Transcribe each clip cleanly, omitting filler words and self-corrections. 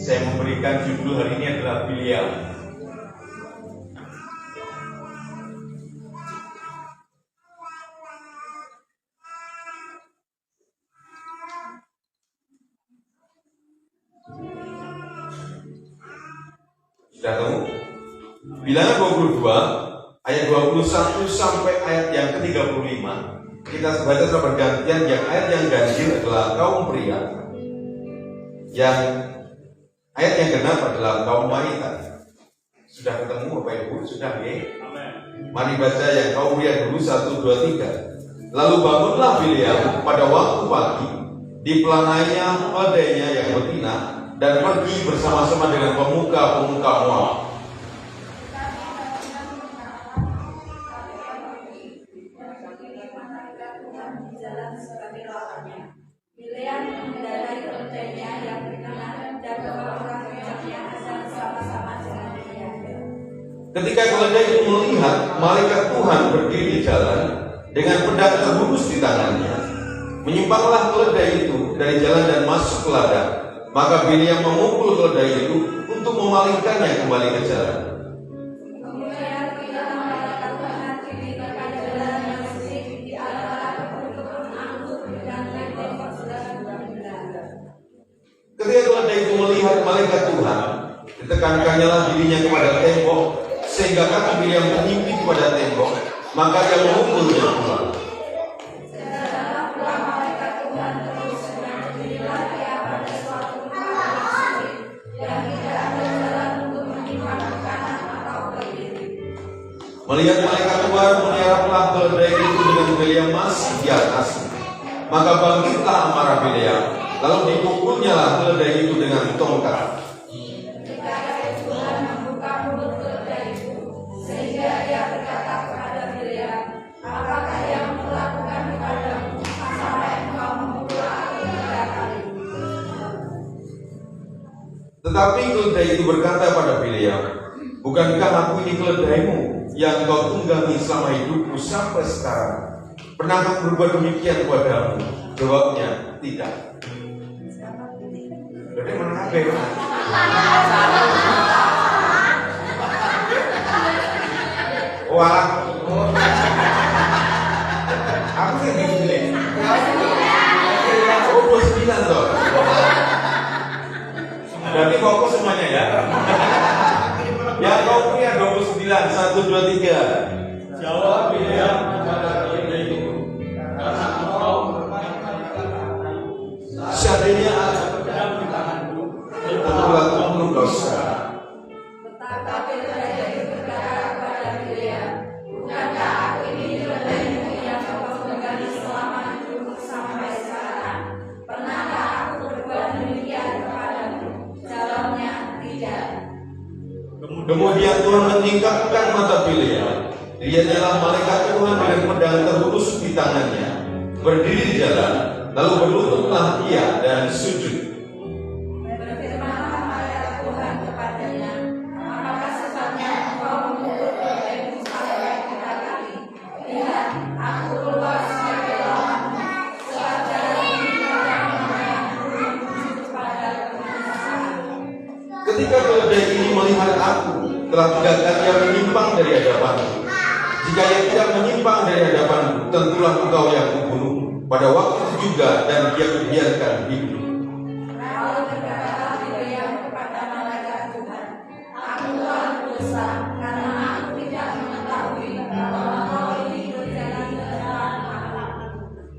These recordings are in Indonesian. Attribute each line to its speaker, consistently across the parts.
Speaker 1: Saya memberikan judul hari ini adalah Bileam. Sudah tahu? Bilangan 22 ayat 21 sampai ayat yang ke-35. Kita baca secara bergantian. Yang ayat yang ganjil adalah kaum pria, yang ayat yang genap adalah kaum wanita. Sudah ketemu Bapak Ibu? Sudah ya? Mari baca yang kaum pria dulu, 1, 2, 3. Lalu bangunlah Bileam pada waktu pagi, dipelanainya keledainya yang betina, dan pergi bersama-sama dengan pemuka-pemuka Moab.
Speaker 2: Bileam mengendarai keledainya yang betina dan orang yang bersama-sama dengan dia.
Speaker 1: Ketika keledai itu melihat malaikat Tuhan berdiri di jalan dengan pedang terhunus di tangannya, menyimpanglah keledai itu dari jalan dan masuk ke ladang. Maka Bileam memukul keledai itu untuk memalingkannya kembali ke jalan.
Speaker 2: Kemudian Bileam malaikat Tuhan di depan jalan yang bersih di antara perkebunan anggur dan tembok sebelah belah.
Speaker 1: Ketika keledai itu melihat malaikat Tuhan, ditekankannya lah dirinya kepada tembok, sehingga kaki Bileam menyimpit kepada tembok, maka dia memukulnya pula.
Speaker 2: Setelah pulang malaikat Tuhan terus berdirilah ia pada suatu tempat yang tidak ada jalan untuk menyimpang ke kanan atau ke kiri.
Speaker 1: Melihat malaikat Tuhan menyeraplah keledai itu dengan Bileam masih di atas, maka bangkitlah amarah Bileam, lalu dipukulnya lah keledai itu dengan tongkat.
Speaker 2: Ketika Tuhan membuka mulut keledai itu, sehingga ia berkata kepada Bileam, apakah yang melakukan kepadamu sampai engkau memukul aku 3 kali?
Speaker 1: Tetapi keledai itu berkata pada Bileam, bukankah aku ini keledaimu yang kau tunggangi selama hidupku sampai sekarang? Pernahkah berbuat demikian padamu? Jawabnya, tidak. Jadi mana kabeh? Wah, aku sih gini. Oh, 29 loh. Berarti fokus semuanya ya. Ya, kau punya 29, 1, 2, 3.
Speaker 3: Jawab Bileam kepada keledai itu, karena engkau berkata-kata,
Speaker 1: Seandainya
Speaker 3: ada pedang di tanganmu,
Speaker 1: tentulah penuh dosa.
Speaker 2: Tetapi keledai itu berkata kepada Bileam, bukankah aku ini keledaimu yang kau tunggangi selama hidupku sampai sekarang? Pernahkah aku berbuat demikian kepadamu? Jawabnya, tidak.
Speaker 1: Kemudian Tuhan meningkatkan mata Bileam. Dia adalah malaikat Tuhan dengan pedang terhunus di tangannya, berdiri di jalan, lalu berlututlah ia dan sujud.
Speaker 2: Berfirmanlah malaikat Tuhan kepadanya, apakah sebabnya engkau memukul keledaimu sampai 3 kali? Lihat, aku keluar sebagai lawanmu, sebab jalan ini yang menuju kepada kebinasaan.
Speaker 1: Ketika keledai ini melihat aku, telah 3 kali ia menyimpang dari hadapanku. Jika ia tidak menyimpang dari hadapanku, tentulah engkau yang kubunuh pada waktu itu juga, dan dia kubiarkan hidup.
Speaker 2: Lalu berkatalah Bileam kepada malaikat Tuhan, aku telah berdosa karena aku tidak mengetahui bahwa engkau ini berjalan ke jalan Allah.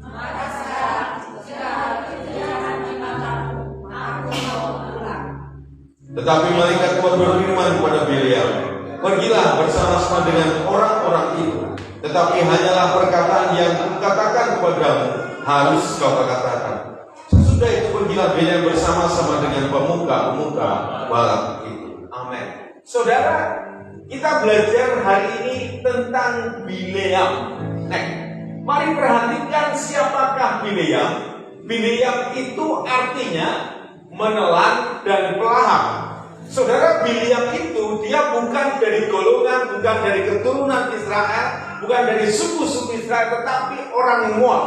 Speaker 2: Maka sekarang, jika hal itu jalan di matamu, aku mau pulang.
Speaker 1: Tetapi malaikat Tuhan berfirman kepada Bileam, pergilah bersama-sama dengan orang-orang itu, tetapi hanyalah perkataan yang kukatakan kepadamu harus kau katakan. Sesudah itu pergilah Bileam bersama-sama dengan pemuka-pemuka Balak itu. Amin. Saudara, kita belajar hari ini tentang Bileam. Nah, mari perhatikan siapakah Bileam. Bileam itu artinya menelan dan pelahap. Saudara, Bileam itu dia bukan dari golongan, bukan dari keturunan Israel, bukan dari suku-suku Israel, tetapi orang Moab.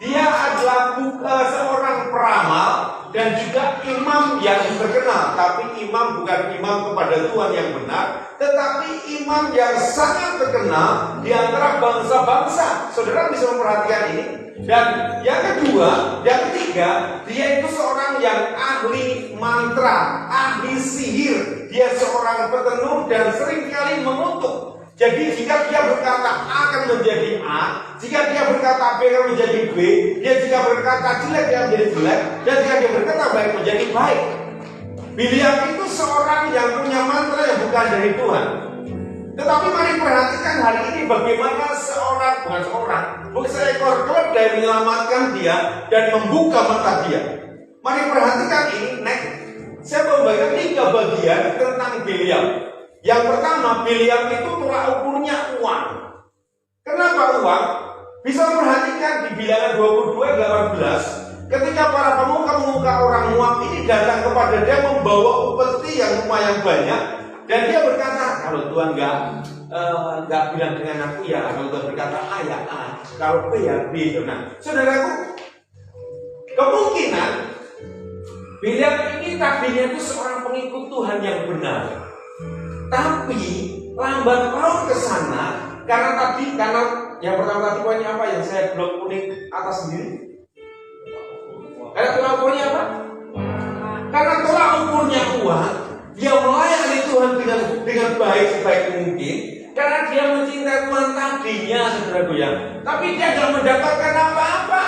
Speaker 1: Dia adalah seorang peramal dan juga imam yang terkenal. Tapi imam bukan imam kepada Tuhan yang benar, tetapi imam yang sangat terkenal di antara bangsa-bangsa. Saudara bisa memperhatikan ini. Dan yang kedua, yang ketiga, dia itu seorang yang ahli mantra, ahli sihir. Dia seorang petenung dan seringkali mengutuk. Jadi jika dia berkata A akan menjadi A, jika dia berkata B akan menjadi B, dia jika berkata jelek dia menjadi jelek, dan jika dia berkata baik menjadi baik. Biliam itu seorang yang punya mantra yang bukan dari Tuhan. Tetapi mari perhatikan hari ini bagaimana bukan seekor keledai menyelamatkan dia dan membuka mata dia. Mari perhatikan ini, next. Saya membagikan 3 bagian tentang Biliam. Yang pertama, Biliam itu tolak ukurnya uang. Kenapa uang? Bisa memperhatikan di Bilangan 22:18, ketika para pemuka-pemuka orang Moab ini datang kepada dia membawa upeti yang lumayan banyak, dan dia berkata, kalau Tuhan nggak bilang dengan aku ya, kalau Tuhan berkata A ya A, kalau B ya B. Nah, saudaraku, kemungkinan Biliam ini tadinya itu seorang pengikut Tuhan yang benar. Tapi lambat laun ke sana karena yang pertama tadi poinnya apa yang saya blok kuning atas sendiri? Karena tolak ukurnya apa? Karena tolak ukurnya uang, dia melayani Tuhan dengan baik sebaik mungkin. Karena dia mencintai Tuhan tadinya, saudaraku ya. Tapi dia tidak mendapatkan apa-apa.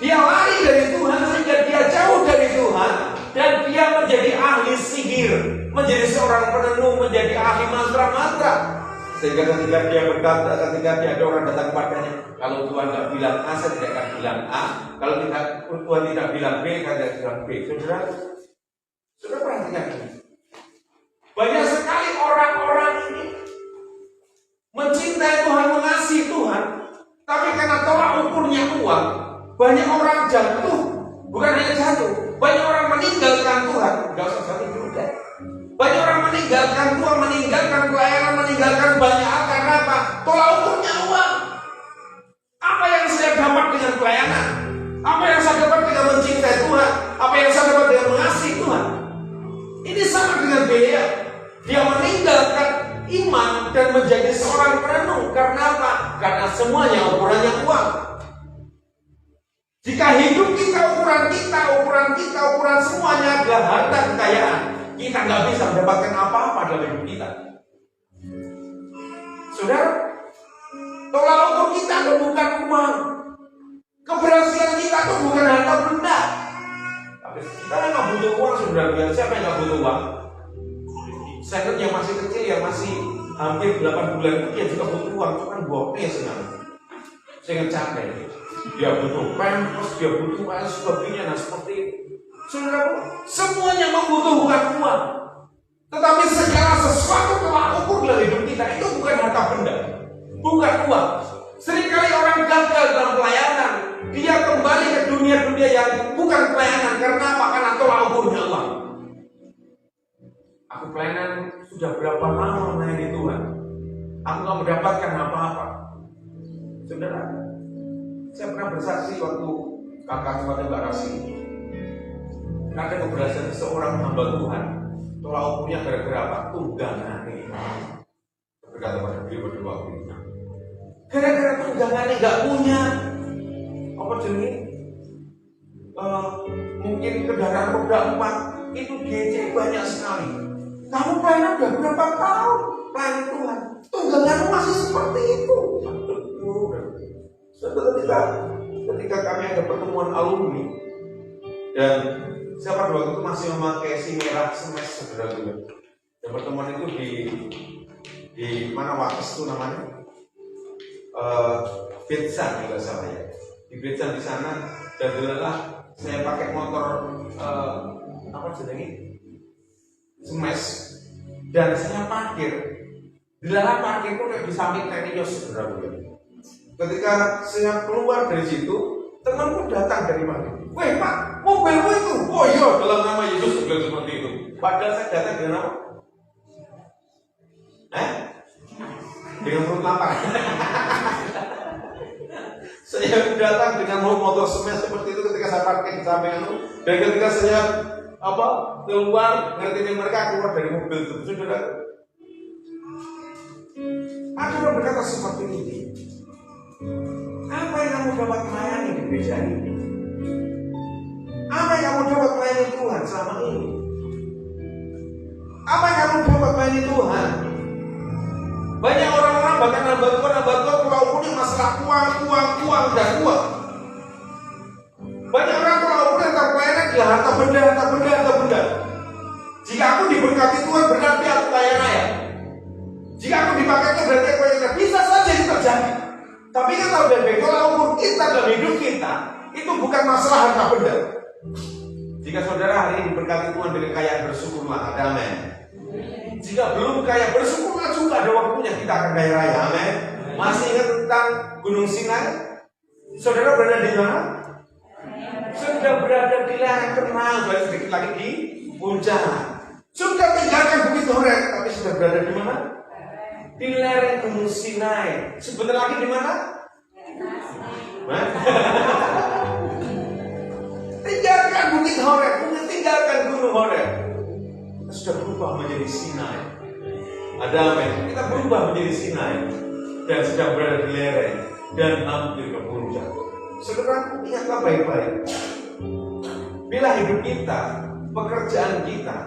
Speaker 1: Dia lari dari Tuhan sehingga dia jauh dari Tuhan. Dan dia menjadi ahli sihir, menjadi seorang penenung, menjadi ahli mantra-mantra. Sehingga ketika dia ada orang datang kepadanya, kalau Tuhan tidak bilang A, saya tidak akan bilang A. Kalau Tuhan tidak bilang B, saya tidak bilang B. Saudara perhatikan ini. Banyak sekali orang-orang ini mencintai Tuhan, mengasihi Tuhan, tapi karena tolak ukurnya uang, banyak orang jatuh. Bukan hanya jatuh, banyak orang meninggalkan Tuhan. Gak usah jatuh dulu deh. Banyak orang meninggalkan Tuhan, meninggalkan pelayanan, meninggalkan banyak hal. Karena apa? Tolak ukurnya uang. Apa yang saya dapat dengan pelayanan? Apa yang saya dapat dengan mencintai Tuhan? Apa yang saya dapat dengan mengasihi Tuhan? Ini sama dengan Biliam. Dia meninggalkan iman dan menjadi seorang perenung. Karena apa? Karena semuanya ukurannya uang. Jika hidup ukuran semuanya adalah harta kekayaan, kita nggak bisa mendapatkan apa-apa dalam hidup kita. Saudara, tolak ukur kita itu bukan uang. Keberhasilan kita itu bukan harta benda. Tapi kita nggak butuh uang, saudara. Siapa yang nggak butuh uang? Saya yang masih kecil, yang masih hampir 8 bulan itu dia juga butuh uang. Cuman boknya senang. Saya capek. Dia butuh pampers, dia butuh sebagainya, nah seperti itu. Saudara, semuanya membutuhkan uang. Tetapi segala sesuatu tolak ukur dalam hidup kita itu bukan harta benda, bukan uang. Seringkali orang gagal dalam pelayanan, dia kembali ke dunia-dunia yang bukan pelayanan. Karena apa? Karena tolak ukurnya uang. Aku pelayanan sudah berapa lama melayani Tuhan, aku nggak mendapatkan apa-apa. Saudara, saya pernah bersaksi waktu kakak tempatnya Mbak Rasi. Ada keberhasilan seorang hamba Tuhan, tolak ukurnya gara-gara apa? Tunggangan ini. Berkata pada beliau berdua waktu itu. Gara-gara tunggangan ini nggak punya apa jenis? Mungkin kendaraan roda 4 itu DC banyak sekali. Kamu pelayanan udah berapa tahun pelayanan Tuhan? Tungganganmu masih seperti itu. Ketika kami ada pertemuan alumni dan saya pada waktu itu masih memakai si merah semester, saudara juga. Dan pertemuan itu di mana Wates itu namanya Betsan juga salah ya. Di Betsan di sana dan dululah saya pakai motor apa jenisnya Smash dan saya parkir di dalam parkir itu di samping Tenios, saudara juga. Ketika saya keluar dari situ, temanku datang dari mana? Weh Pak, mobilmu itu? Oh iya, dalam nama Yesus bilang seperti itu. Padahal saya datang dengan apa? Dengan perut lapar. Saya datang dengan motor semes seperti itu ketika saya parkir di samping itu, dan ketika saya keluar, ngertiin mereka keluar dari mobil itu, saudara. Ada orang berkata seperti ini. Apa yang kamu dapat melayani di gereja ini? Apa yang kamu dapat melayani Tuhan selama ini? Apa yang kamu dapat melayani Tuhan? Banyak orang-orang bahkan hamba Tuhan kalau punya masalah uang dan uang. Banyak orang kalau punya terpelayanan dia harta benda. Jika aku diberkati Tuhan berarti aku kaya raya. Jika aku dipakai berarti aku kaya raya. Bisa saja itu terjadi. Tapi kan kalau ukur kita dalam hidup kita itu bukan masalah harta benda. Jika saudara hari ini diberkati Tuhan dengan kaya, bersyukurlah, ada amin. Jika belum kaya, bersyukurlah juga, ada waktunya kita akan kaya raya, amin. Masih ingat tentang Gunung Sinai? Saudara berada di mana? Sudah berada di lereng tenang, baru sedikit lagi di puncak. Sudah tinggalkan Bukit Horeb, tapi sudah berada di mana? Di lereng Gunung Sinai. Sebentar lagi di mana? Tinggalkan Bukit Horeb, tinggalkan Gunung Horeb. Kita sudah berubah menjadi Sinai. Ada amin. Kita berubah menjadi Sinai dan sedang berada di lereng dan hampir ke puncak. Saudara, ingatlah baik-baik. Bila hidup kita, pekerjaan kita,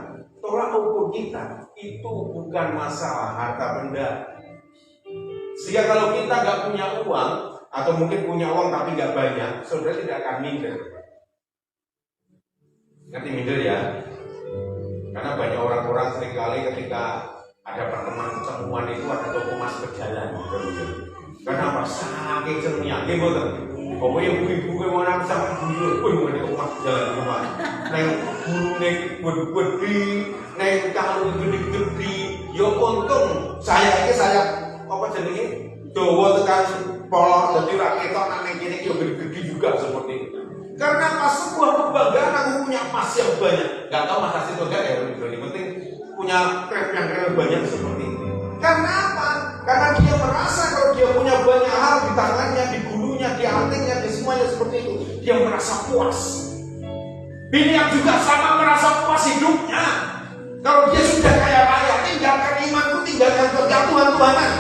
Speaker 1: tolak ukur kita itu bukan masalah harta benda. Sehingga kalau kita nggak punya uang atau mungkin punya uang tapi nggak banyak, saudara tidak akan minder. Ngerti minder ya? Karena banyak orang-orang seringkali ketika ada pertemuan itu ada toko emas berjalan. Kenapa? Saking senangnya, gitu. Pokoknya ibu-ibu yang mau nangis sama ibu-ibu, mau ada toko emas berjalan di rumah. Neng bulu neng gede, neng kalung gede-gede. Yo untung saya apa jenenge? Dawa tekan polor dadi ra ketok nang kene yo gede-gede juga seperti itu. Karena pas sebuah kebanggaan aku punya emas yang banyak. Gak tahu mas hasil enggak ya, yang penting punya krep yang banyak seperti itu. Karena apa? Karena dia merasa kalau dia punya banyak hal di tangannya, di bulunya, di antingnya, di semuanya seperti itu, dia merasa puas. Biliam juga sama merasa puas hidupnya. Kalau dia sudah kaya raya, tinggalkan imanku, tinggalkan Tuhan-Tuhanan.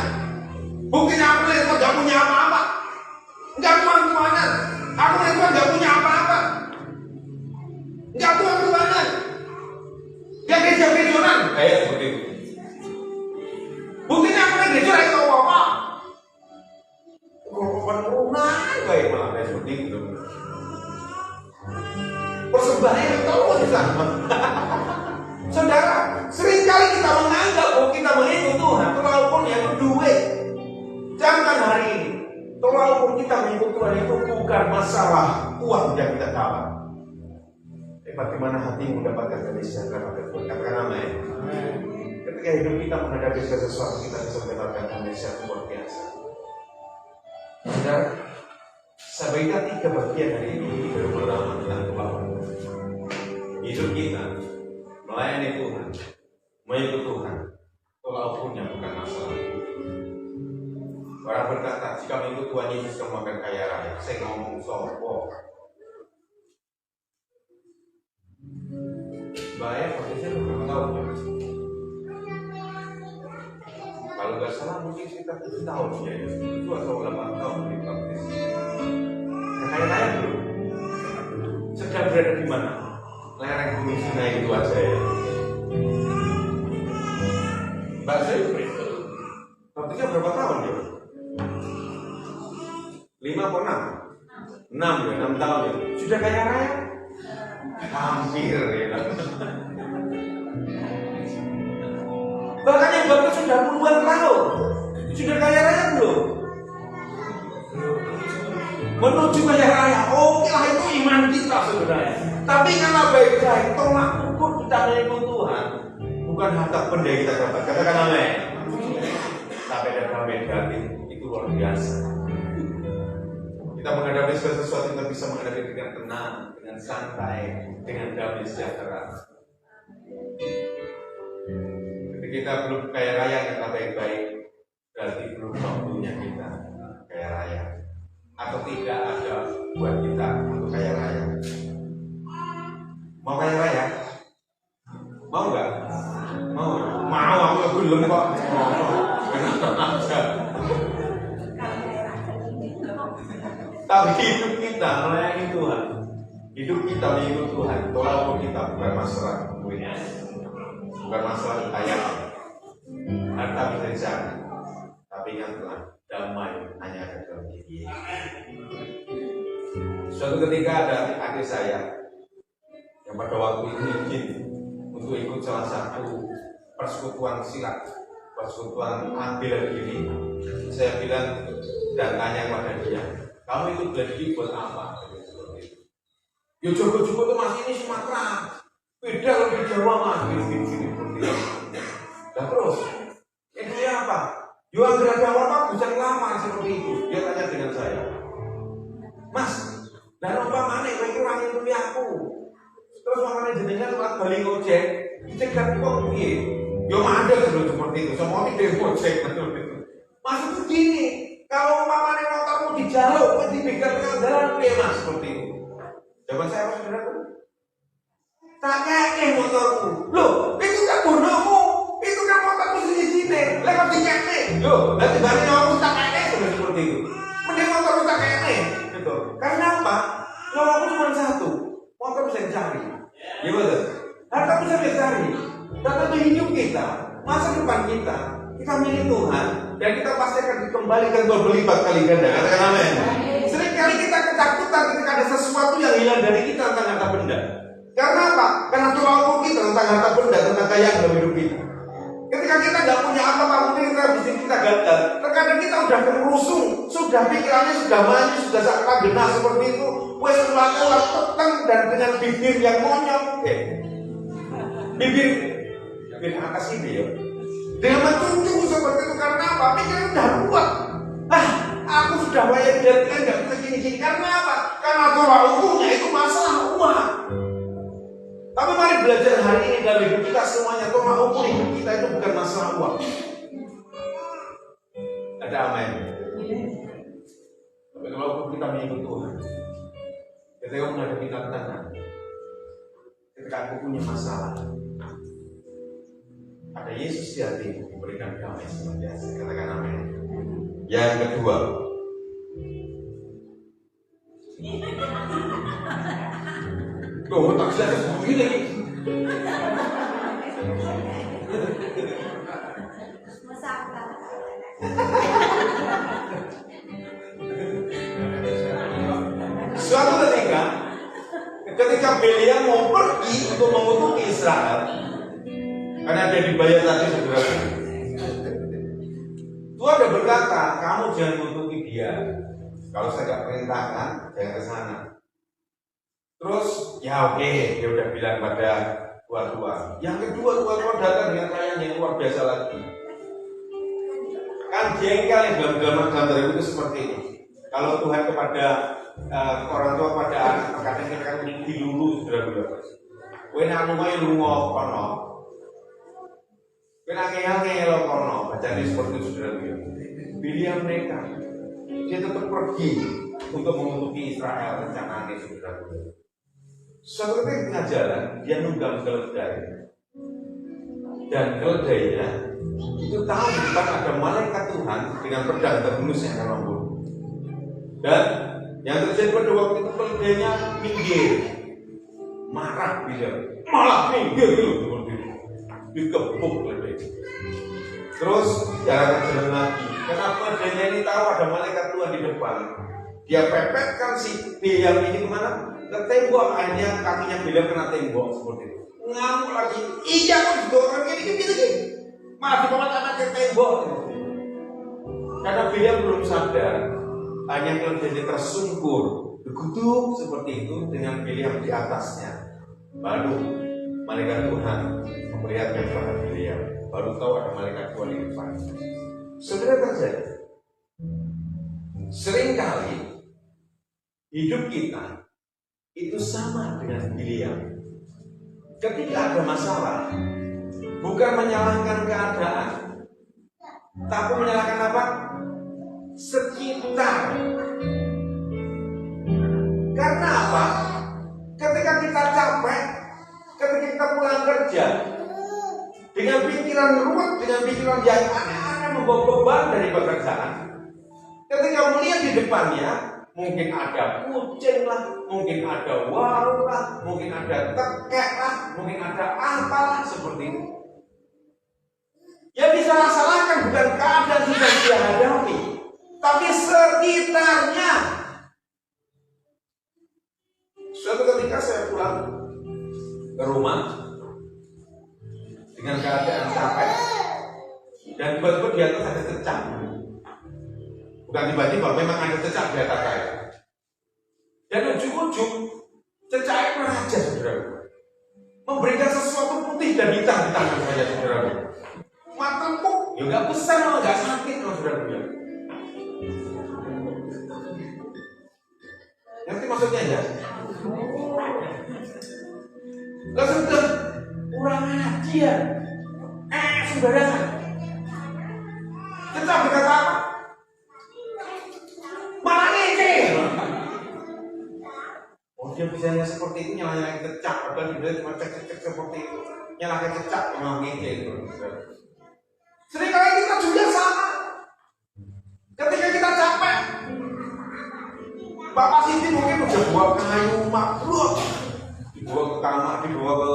Speaker 1: Buktinya aku lihat gak punya apa-apa. Enggak Tuhan-Tuhanan. Aku lihat gak punya apa-apa. Enggak Tuhan-Tuhanan. Dia gereja-gerejonan. Kayak seperti itu. Buktinya aku lihat gereja itu apa-apa. Penurunan baik malah kayak seperti itu. Persembahan tolong di sana. Saudara, seringkali kita menganggap bahwa kita mengikut Tuhan, walaupun itu duit. Jangan hari ini. Walaupun kita mengikut Tuhan itu bukan masalah uang yang kita dapat. Bagaimana hatimu mendapatkan damai sejahtera pada Tuhan? Katakan amin. Ketika hidup kita menghadapi sesuatu, kita bisa mendapatkan damai sejahtera luar biasa. Saudara, saya bagikan 3 bagian dari ini dari pertama tentang kebawaan. Hidup kita melayani Tuhan, mengikut Tuhan, walaupun yang bukan masalah. Orang berkata, jika mengikut Tuhan Yesus kamu akan kaya raya. Saya ngomong sopo. Bayar praktisnya berapa tahun ya? Kalau nggak salah mungkin sekitar 7 tahun ya, 7 atau 8 tahun di praktis. Nah, kaya raya belum? Sedang berada di mana? Lereng Gunung Sinai itu aja ya. Mbak saya itu praktisnya berapa tahun ya? 5 atau 6? 6 ya, 6 tahun ya. Sudah kaya raya? Hampir ya. Bahkan yang bagus sudah puluhan tahun. Sudah kaya raya belum? Menuju kaya raya. Oke lah, itu iman kita sebenarnya. Tapi karena baik-baik tolak ukur kita mengikut Tuhan, bukan harta benda yang kita dapat. Katakan amin. Tapi ada damai batin, itu luar biasa. Kita menghadapi segala sesuatu, kita bisa menghadapi dengan tenang, dengan santai, dengan damai sejahtera. Ketika kita belum kaya raya, kita baik-baik, berarti belum waktunya kita kaya raya. Atau tidak ada buat kita untuk kaya raya. Mau kaya raya? Mau nggak? Mau aku belum kok. Tapi hidup kita melayani Tuhan, hidup kita mengikut Tuhan. Tolak ukur kita bukan masalah duit, bukan masalah kekayaan, harta bisa dicari. Tapi ingatlah, damai hanya ada dalam diri. Suatu ketika ada adik saya yang pada waktu itu izin untuk ikut salah satu persekutuan silat, persekutuan ambil diri. Saya bilang dan tanya kepada dia, kamu itu bela diri buat apa? Ya jogo-jogo itu masih ini Sumatera, beda kalau di Jawa mas, gini. Dan terus, ini apa? Yo anggar ada apa bisa lama seperti itu. Dia tanya dengan saya, Mas, dan apa mana? Kau itu orang itu aku. Terus makanya jenengan lewat balik ojek, dicek dan kok yo ada seperti itu. Semua ini dari ojek. Maksud begini, kalau umpamanya motormu dijaluk, dipikir jalan mas seperti itu. Jawaban saya apa saudaraku? Tak kayak motormu. Loh, itu kan bodohmu. Itu kan motormu sini. Lewat dikene. Loh, nanti balik nyawamu tak kayak seperti itu. Mending motormu tak kayak gitu. Karena apa? Nyawamu cuma satu. Motor bisa dicari. Ya betul. Harta bisa dicari. Dan tentu hidup kita, masa depan kita milik Tuhan, dan kita pasti akan dikembalikan berlipat kali ganda. Katakan amin. Seringkali kita ketakutan ketika ada sesuatu yang hilang dari kita tentang harta benda. Karena apa? Karena Tuhan ukur kita tentang harta benda, tentang kekayaan dalam hidup kita. Ketika kita nggak punya apa-apa, mungkin bisnis kita gagal. Terkadang kita udah kerusung, sudah pikirannya sudah maju, sudah sakit genah seperti itu. Wes ulang-ulang peteng dan dengan bibir yang monyong. Bibir atas ini ya. Dengan mencucuk seperti itu karena apa? Pikiran udah kuat. Aku sudah bayar dan nggak bisa gini-gini. Karena apa? Karena tolak ukurnya itu masalah uang. Tapi mari belajar hari ini dalam hidup kita semuanya. Tolak ukur hidup kita itu bukan masalah uang. Ada amin. Tapi kalau ukur kita mengikut Tuhan, ketika menghadapi tantangan, ketika aku punya masalah, ada Yesus di hatimu memberikan damai senantiasa. Katakan amin. Yang kedua, tak bisa begini. Suatu ketika Belia mau pergi untuk mengutuk Israel, karena dia dibayar tadi saudara. Tuhan sudah berkata, kamu jangan mengutuki dia. Kalau saya nggak perintahkan, jangan ke sana. Terus, ya oke, dia udah bilang pada tua-tua. Yang kedua, tua-tua datang dengan perayaan yang luar biasa lagi. Kan jengkel yang dalam itu seperti ini. Kalau Tuhan kepada orang tua pada anak, kadang kita kan dilulu saudara-saudara. Kowe nek omahe lunga kono. Kowe nek ngeyel kono, bacane seperti itu saudara-saudara. Pilihan mereka. Dia tetap pergi untuk mengutuki Israel rencananya saudara-saudara. Suatu ketika di tengah jalan, dia nunggang keledai. Dan keledainya itu tahu bukan ada malaikat Tuhan dengan pedang terhunus yang akan membunuh. Dan yang terjadi pada waktu itu keledainya minggir, marah dia, malah minggir dulu, dikepuk keledai. Terus jalan lagi. Kenapa keledainya ini tahu ada malaikat Tuhan di depan? Dia pepetkan si Bilam ini kemana? Ke tembok, akhirnya kakinya Bilam kena tembok seperti itu. Ngamuk lagi, iya kan didorong gini. Malah dibawa anak ke tembok. Karena Bilam belum sadar, hanya keledai tersungkur, berkutuk seperti itu dengan Bilam di atasnya. Baru malaikat Tuhan memperlihatkan kepada Bilam. Baru tahu ada malaikat Tuhan di depan. Saudara terjadi. Seringkali hidup kita itu sama dengan Bilam. Ketika ada masalah, bukan menyalahkan keadaan, tapi menyalahkan apa? Sekitar. Karena apa? Ketika kita capek, ketika kita pulang kerja, dengan pikiran ruwet, dengan pikiran yang aneh-aneh membawa beban dari pekerjaan, ketika melihat di depannya, mungkin ada kucing lah, mungkin ada waru lah, mungkin ada tekek lah, mungkin ada apalah seperti itu. Yang disalah-salahkan bukan keadaan yang dia hadapi, tapi sekitarnya. Suatu ketika saya pulang ke rumah dengan keadaan capek, dan tiba-tiba di atas ada cecak. Bukan tiba-tiba, memang ada cecak di atas saya. Dan ujung-ujung cecak itu raja, saudara, memberikan sesuatu putih dan hitam di tangan saya, saudara. Matempuk, ya nggak besar, nggak sakit, saudara. Ngerti maksudnya ya? Lalu sudah kurang ajar. Saudara, cecak berkata apa? Malah ngece. Oh, dia bisanya seperti itu, nyala-nyalain cecak, padahal dia cuma cek-cek seperti itu, nyalain cecak, memang ngece itu. Seringkali kita juga sama. Ketika kita capek, Bapak Siti mungkin udah bawa kayu maklum, dibawa ke kamar, dibawa ke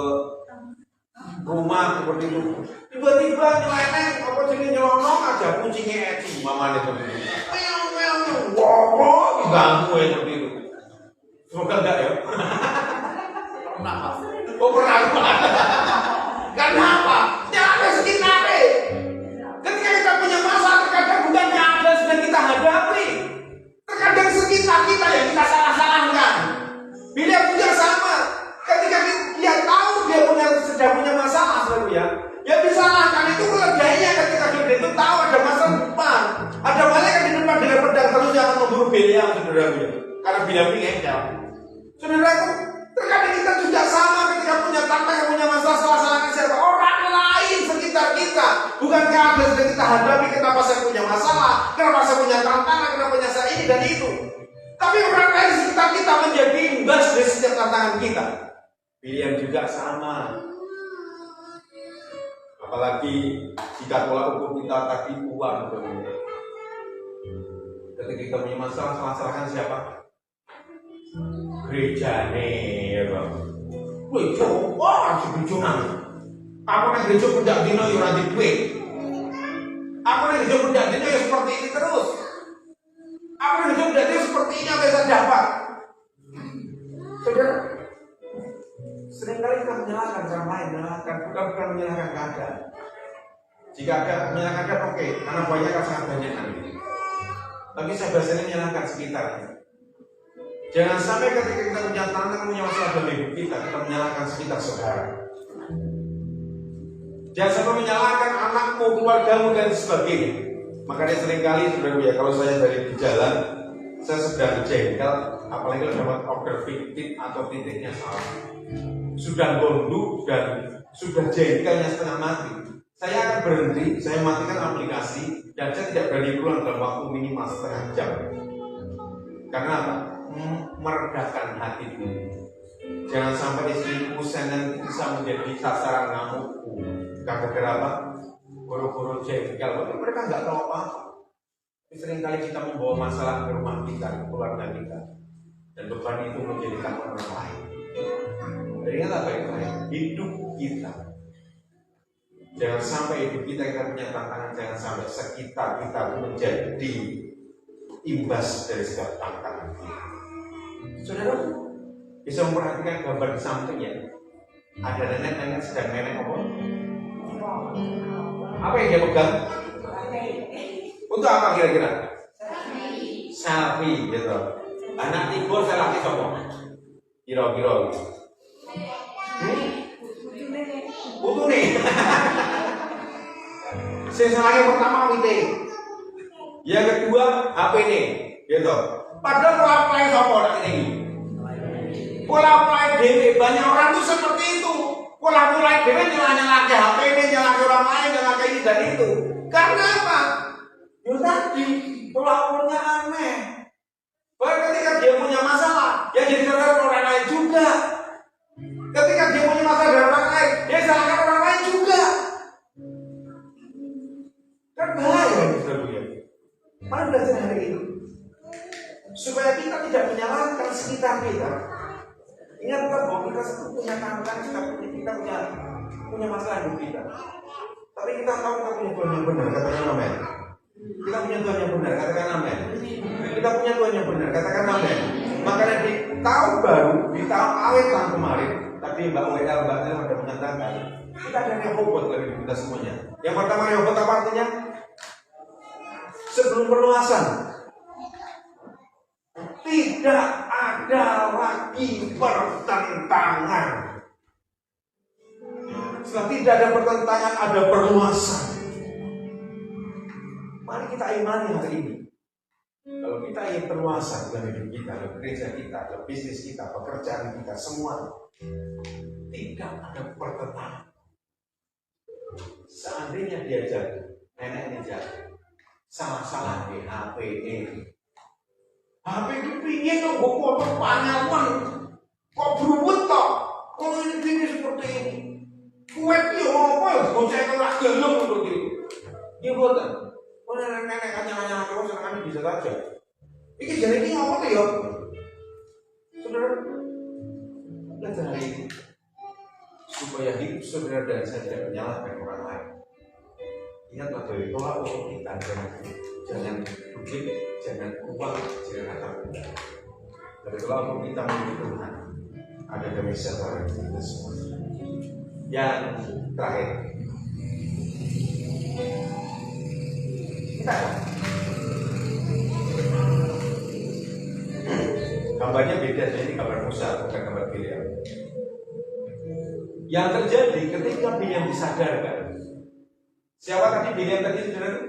Speaker 1: rumah seperti itu. Tiba-tiba nyeleneng, apa jadi nyelonong aja kucingnya Eci, mamanya seperti itu. Wow, ganggu ya seperti itu. Semoga enggak ya. Kenapa? Oh pernah. Kenapa? Jangan ada sekitarnya. Ketika kita punya masalah, terkadang bukan keadaan sedang kita hadapi. Terkadang sekitar kita yang kita salah-salahkan. Bila juga sama. Ketika dia tahu dia sedang punya masalah, selalu ya. Yang disalahkan itu keledainya ketika dia itu tahu ada masalah di depan. Ada malaikat di depan dengan pedang terus yang memburu Biliam, saudara. Karena Biliam ini ngecel. Saudara, terkadang kita juga sama ketika punya tantangan, punya masalah, salah-salahkan siapa? Orang lain sekitar kita. Bukan keadaan sedang kita hadapi, kenapa saya punya masalah, kenapa saya punya tantangan, kenapa saya ini dan itu. Tapi orang lain sekitar kita menjadi imbas dari setiap tantangan kita. Biliam juga sama. Apalagi jika tolak ukur kita tadi uang, ketika kita punya masalah, salah-salahkan siapa? Gereja nih, ya bang. Gereja, wah, gereja nang. Aku nih gereja pendak dino yang nanti duit. Aku nih gereja pendak dino yang seperti ini terus. Aku nih gereja pendak dino seperti ini yang bisa dapat. Saudara, seringkali kita menyalahkan orang lain, bukan menyalahkan keadaan. Jika ada menyalahkan keadaan, oke, karena banyak kan sangat banyak nanti. Tapi saya biasanya menyalahkan sekitarnya. Jangan sampai ketika kita punya tantangan, punya masalah dalam hidup kita menyalahkan sekitar saudara. Jangan sampai menyalahkan anakmu, keluargamu dan sebagainya. Makanya seringkali saudara ya, kalau saya dari di jalan, saya sedang jengkel, apalagi kalau dapat order fiktif atau titiknya salah, sudah gondu dan sudah jengkelnya setengah mati. Saya akan berhenti, saya matikan aplikasi dan saya tidak berani pulang dalam waktu minimal setengah jam. Karena apa? Meredakan hati dulu. Jangan sampai istriku nanti bisa menjadi sasaran ngamukku. Gara-gara apa? Boro-boro jengkel. Mereka nggak tahu apa-apa. Seringkali kita membawa masalah ke rumah kita, ke keluarga kita, dan beban itu menjadi tanggung orang lain. Dan ingat apa itu? Hidup kita. Jangan sampai hidup kita punya tantangan. Jangan sampai sekitar kita menjadi imbas dari setiap tantangan kita. Saudara bisa memperhatikan gambar di sampingnya. Ada nenek-nenek sedang nenek apa? Apa yang dia pegang? Untuk apa kira-kira? Sapi, gitu. Anak tibur saya laki sopo. Kira-kira. Butuh nih. Saya yang pertama wite. Yang kedua HP nih, gitu. Padahal pola play sopo ini. Pola play dewe, banyak orang tuh seperti itu. Pola play dewe nyala-nyala ke HP ini, nyala ke orang lain, nyala ke ini dan itu. Karena apa? Ya tadi pola-polanya aneh. Bahkan ketika dia punya masalah, yang jadi saudara masalah dengan orang lain, dia salahkan orang lain juga. Kan bahaya nih saudara. Mari belajar hari ini supaya kita tidak menyalahkan sekitar kita. Ingat bahwa kita punya tantangan, kita punya masalah hidup kita. Tapi kita tahu kita punya Tuhan yang benar, katakan amin. Kita punya Tuhan yang benar, katakan amin. Kita punya Tuhan yang benar, katakan amin. Makanya di tahun baru, di tahun awal tahun kemarin, tapi Mbak WL ada mengatakan kita ada Rehobot dari kita semuanya. Yang pertama Rehobot apa artinya? Sebelum perluasan, tidak ada lagi pertentangan. Setelah tidak ada pertentangan, ada perluasan. Mari kita imani hari ini. Kalau kita ingin perluasan dalam hidup kita, dalam gereja kita, dalam bisnis kita, pekerjaan kita, semua tidak ada pertentangan. Seandainya dia jadi, neneknya jadi, salah-salah di HP ini. HP itu pingin kok gue foto panyawan, kok berubut toh? Kok ini seperti ini? Kue piye apa ya? Bocah itu lagi gelem seperti itu. Dia buatan. Kok nenek kanya-kanya terus kami bisa saja. Iki jadi ini apa tuh ya? Saudara, belajar hari ini supaya hidup saudara dan saya tidak menyalahkan orang lain. Ingatlah bahwa tolak ukur kita jangan duit, jangan uang, jangan harta benda. Tapi tolak ukur kita menuju Tuhan, ada damai sejahtera kita semua. Yang terakhir, kita gambarnya beda, jadi gambar Musa bukan gambar Bileam. Yang terjadi ketika Bileam disadarkan. Siapa tadi Bileam tadi saudara?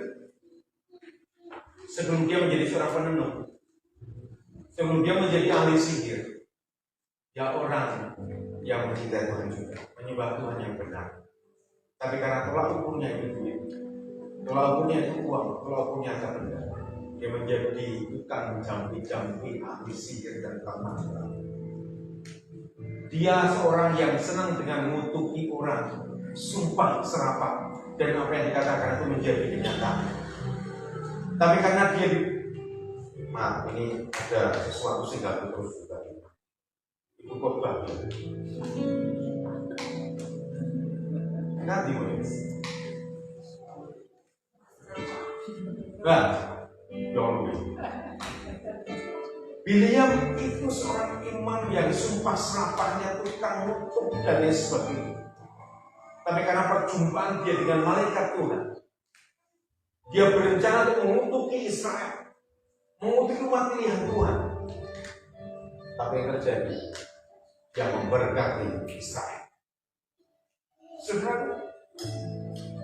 Speaker 1: Sebelum dia menjadi seorang penenun, sebelum dia menjadi ahli sihir, ya orang yang mencintai Tuhan juga, menyembah Tuhan yang benar. Tapi karena tolak ukurnya itu duit, tolak ukurnya itu uang, tolak ukurnya harta benda, dia menjadi tukang jampi-jampi, ahli sihir dan tukang mantra. Dia seorang yang senang dengan mengutuki orang, sumpah serapah, dan apa yang dikatakan itu menjadi kenyataan. Tapi karena dia ini ada sesuatu sehingga terus juga itu khotbah. Nanti mulai. Nah, Bileam itu seorang imam yang sumpah serapahnya tukang nutuk dan lain sebagainya. Tapi karena perjumpaan dia dengan malaikat Tuhan, dia berencana untuk mengutuki Israel, mengutuki umat pilihan Tuhan. Tapi yang terjadi, dia memberkati Israel. Saudara,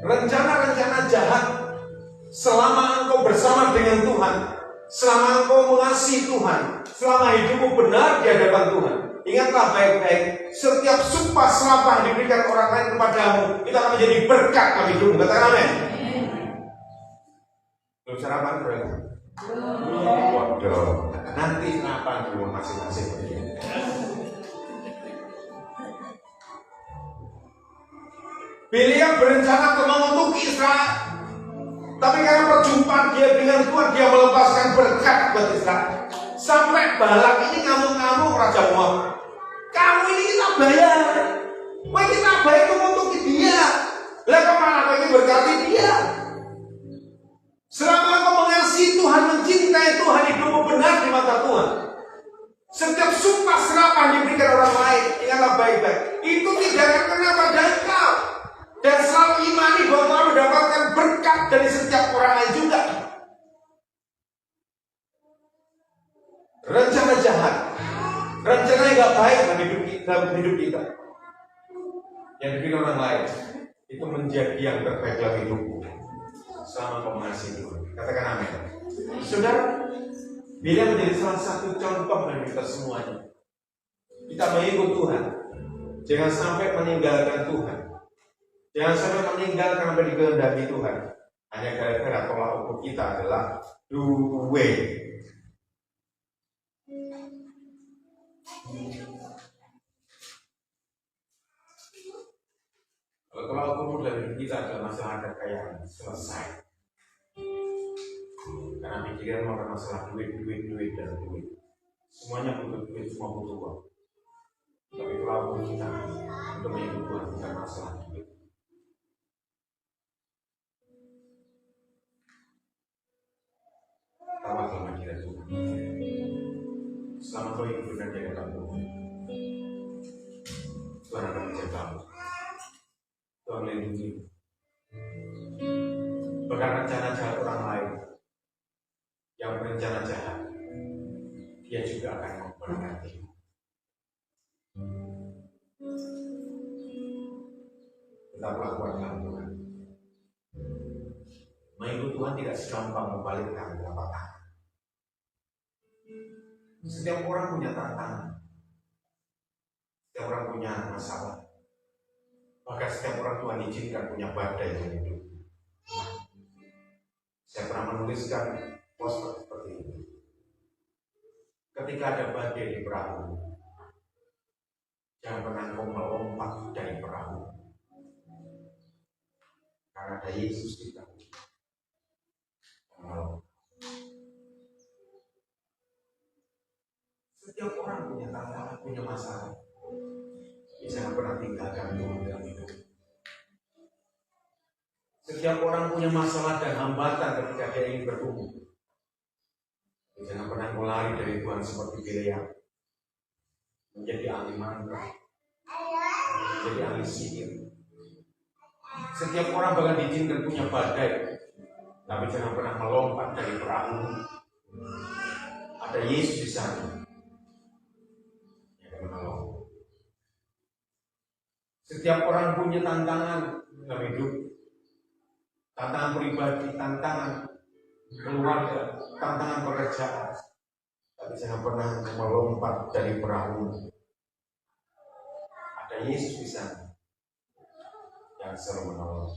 Speaker 1: rencana-rencana jahat selama engkau bersama dengan Tuhan, selama engkau mengasihi Tuhan, selama hidupmu benar di hadapan Tuhan, ingatlah baik-baik, setiap sumpah serapah yang diberikan orang lain kepadamu, itu akan menjadi berkat bagi hidupmu. Katakan amin. Belum sarapan, bro? Waduh, nanti sarapan di rumah masing-masing. Bileam berencana untuk mengutuki Israel, tapi karena perjumpaan dia dengan Tuhan, dia melepaskan berkat buat Israel. Sampai Balak ini ngamuk-ngamuk, Raja Moab. Kamu ini kita bayar, kita bayar untuk mengutuki dia. Lah kemana kau ini berkati dia? Selama kau mengasihi Tuhan, mencintai Tuhan, hidupmu benar di mata Tuhan. Setiap sumpah serapah diberikan orang lain, ingatlah baik-baik, itu tidak akan kena pada engkau. Dan selalu imani bahwa kau mendapatkan berkat dari setiap orang lain juga. Rencana jahat, rencana yang gak baik dalam hidup kita, yang diberikan orang lain, itu menjadi yang terbaik dalam hidupmu selama kau mengasihi Tuhan. Katakan amin. Saudara, Bileam menjadi salah satu contoh dari kita semuanya. Kita mengikut Tuhan, jangan sampai meninggalkan Tuhan. Jangan sampai meninggalkan apa yang dikehendaki Tuhan hanya gara-gara tolak ukur kita adalah duit. kita adalah masalah kekayaan selesai. Karena pikiran orang masalah duit, dan duit. Semuanya butuh duit, semua butuh uang. Tapi pelaku kita untuk menyebut Tuhan bukan masalah duit. Tawa dalam hadirat Tuhan. Selama kau hidup dengan jaga kamu, Tuhan akan menjagamu. Tuhan melindungi. Bahkan rencana jahat orang lain yang berencana jahat, dia juga akan memberkatimu. Tetaplah kuat dalam Tuhan. Mengikut Tuhan tidak segampang membalikkan telapak tangan. Setiap orang punya tantangan. Setiap orang punya masalah. Maka setiap orang Tuhan izinkan punya badai dalam hidup. Saya pernah menuliskan poster seperti ini. Ketika ada badai di perahu, jangan pernah kau melompat dari perahu. Karena ada Yesus kita. Setiap orang punya tantangan, punya masalah. Jangan pernah tinggalkan Tuhan dalam hidup. Setiap orang punya masalah dan hambatan ketika dia ingin bertumbuh. Jangan pernah lari dari Tuhan seperti Bileam, menjadi ahli mantra, menjadi ahli sihir. Setiap orang bahkan diizinkan punya badai, tapi jangan pernah melompat dari perahu. Ada Yesus di sana yang akan menolong. Setiap orang punya tantangan dalam hidup, tantangan pribadi, tantangan keluarga, tantangan pekerjaan, tapi jangan pernah melompat dari perahu. Ada Yesus di sana yang selalu menolong.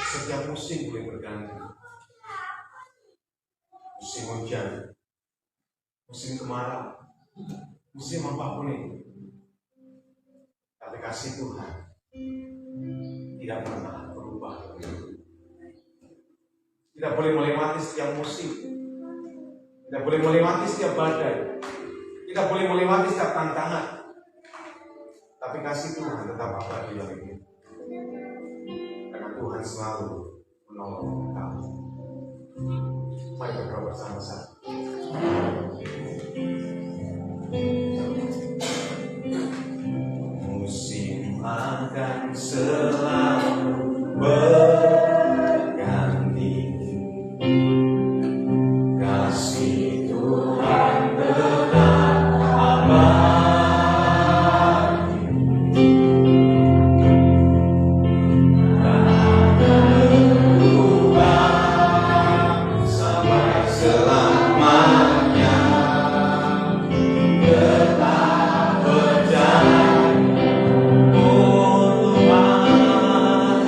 Speaker 1: Setiap musim boleh berganti. Musim hujan, musim kemarau, musim apapun itu. Tapi kasih Tuhan tidak pernah berubah. Tidak boleh melewati setiap musim. Tidak boleh melewati setiap badai. Tidak boleh melewati setiap tantangan. Tapi kasih Tuhan tetap abadi dalam hidup. Karena Tuhan selalu menolong kamu. Mari berdoa bersama-sama. Musim akan selalu berganti. Kasih Tuhan tetap abadi. Sampai selamanya tetap percaya, oh Tuhan.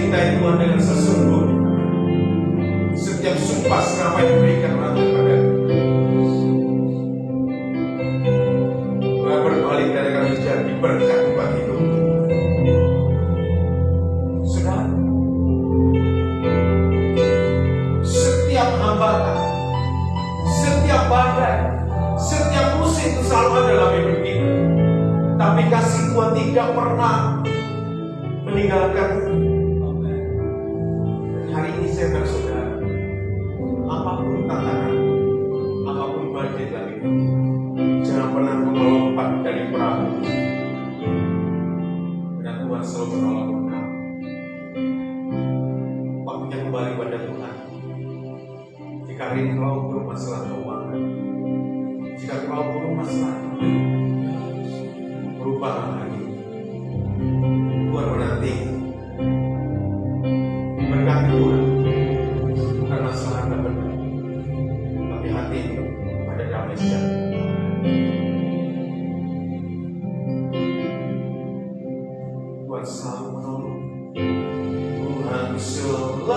Speaker 1: mencintai Tuhan dengan sesungguhnya. Setiap sumpah serapah yang diberikan orang kepada Tuhan berbalik dari kami jadi berkat buat hidup. Saudara, setiap hambatan, setiap badai, setiap musim itu selalu ada dalam hidup kita. Tapi kasih Tuhan tidak pernah meninggalkan. Hari ini saya bersaudara, apapun tantangan, apapun badai dalam hidup, jangan pernah melompat dari perahu. Dan Tuhan selalu menolong engkau. Waktunya kembali pada Tuhan. Jika hari ini kau bermasalah keuangan, jika kau bermasalah, berubahlah hari ini. Tuhan menanti. Berkati Tuhan. Bukan masalah Anda benar, tapi hati pada damai sejahtera. Tuhan selalu menolong. Tuhan selalu